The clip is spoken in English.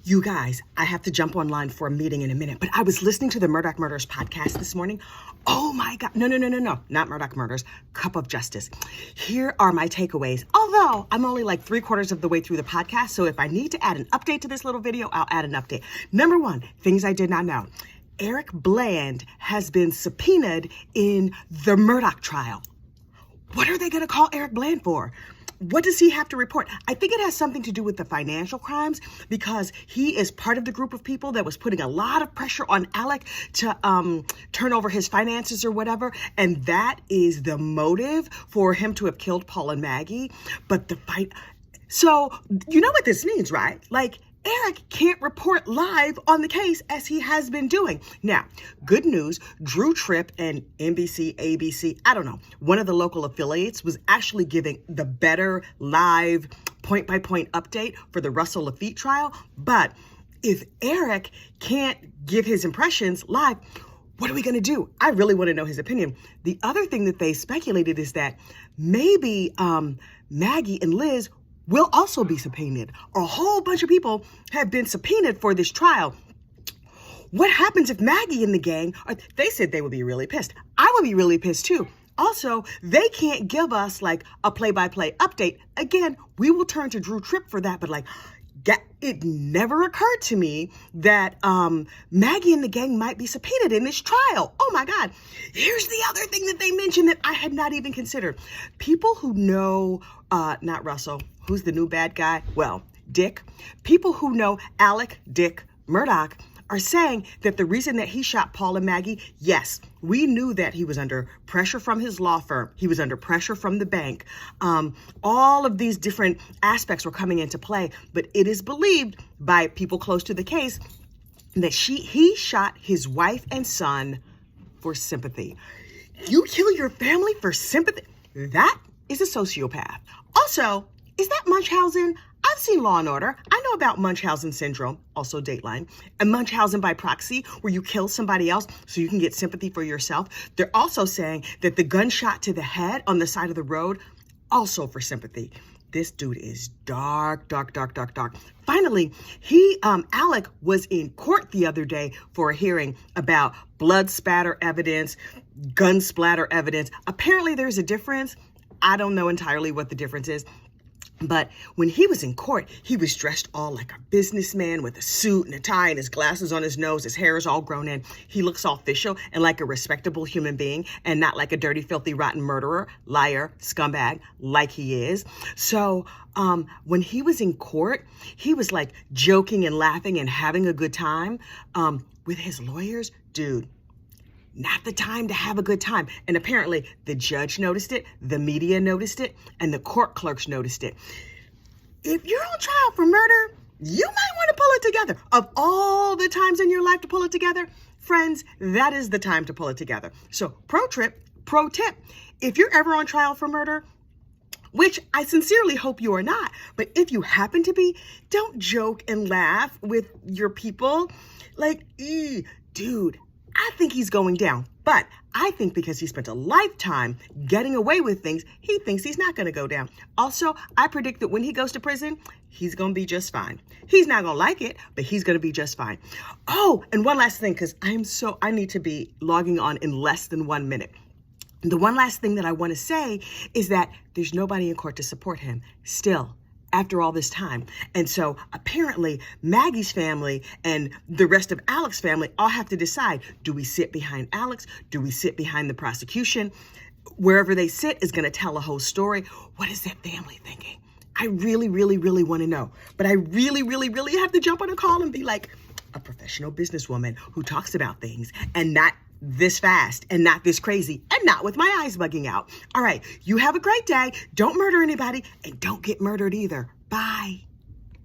You guys, I have to jump online for a meeting in a minute, but I was listening to the Murdaugh Murders podcast this morning. Oh my God. No. Not Murdaugh Murders. Cup of Justice. Here are my takeaways. Although I'm only like 3/4 of the way through the podcast, so if I need to add an update to this little video, I'll add an update. Number one, things I did not know. Eric Bland has been subpoenaed in the Murdaugh trial. What are they going to call Eric Bland for? What does he have to report? I think it has something to do with the financial crimes because he is part of the group of people that was putting a lot of pressure on Alec to turn over his finances or whatever. And that is the motive for him to have killed Paul and Maggie. But the fight. So you know what this means, right? Like, Eric can't report live on the case as he has been doing. Now, good news, Drew Tripp and NBC, ABC, I don't know, one of the local affiliates was actually giving the better live point-by-point update for the Russell Laffitte trial. But if Eric can't give his impressions live, what are we going to do? I really want to know his opinion. The other thing that they speculated is that maybe Maggie and Liz will also be subpoenaed. A whole bunch of people have been subpoenaed for this trial. What happens if Maggie and the gang, they said they would be really pissed. I would be really pissed too. Also, they can't give us like a play-by-play update. Again, we will turn to Drew Tripp for that, but like, it never occurred to me that Maggie and the gang might be subpoenaed in this trial. Oh my God. Here's the other thing that they mentioned that I had not even considered. People who know, not Russell, who's the new bad guy? Well, Dick. People who know Alec, Dick, Murdaugh are saying that the reason that he shot Paul and Maggie, yes, we knew that he was under pressure from his law firm. He was under pressure from the bank. All of these different aspects were coming into play, but it is believed by people close to the case that he shot his wife and son for sympathy. You kill your family for sympathy? That is a sociopath. Also, is that Munchausen? I've seen Law & Order. I know about Munchausen syndrome, also Dateline, and Munchausen by proxy, where you kill somebody else so you can get sympathy for yourself. They're also saying that the gunshot to the head on the side of the road, also for sympathy. This dude is dark. Finally, Alec was in court the other day for a hearing about blood spatter evidence, gun splatter evidence. Apparently there's a difference. I don't know entirely what the difference is. But when he was in court, he was dressed all like a businessman with a suit and a tie and his glasses on his nose. His hair is all grown in. He looks official and like a respectable human being and not like a dirty, filthy, rotten murderer, liar, scumbag like he is. So when he was in court, he was like joking and laughing and having a good time with his lawyers. Dude. Not the time to have a good time. And apparently the judge noticed it, the media noticed it, and the court clerks noticed it. If you're on trial for murder, you might want to pull it together. Of all the times in your life to pull it together, friends, that is the time to pull it together. So pro tip, if you're ever on trial for murder, which I sincerely hope you are not, but if you happen to be, don't joke and laugh with your people. Like, dude, I think he's going down, but I think because he spent a lifetime getting away with things, he thinks he's not going to go down. Also, I predict that when he goes to prison, he's going to be just fine. He's not going to like it, but he's going to be just fine. Oh, and one last thing, because I need to be logging on in less than 1 minute. The one last thing that I want to say is that there's nobody in court to support him still, after all this time. And so apparently Maggie's family and the rest of Alec's family all have to decide, do we sit behind Alex? Do we sit behind the prosecution? Wherever they sit is going to tell a whole story. What is that family thinking? I really want to know. But I really have to jump on a call and be like a professional businesswoman who talks about things and not this fast and not this crazy and not with my eyes bugging out. All right, you have a great day. Don't murder anybody and don't get murdered either. Bye.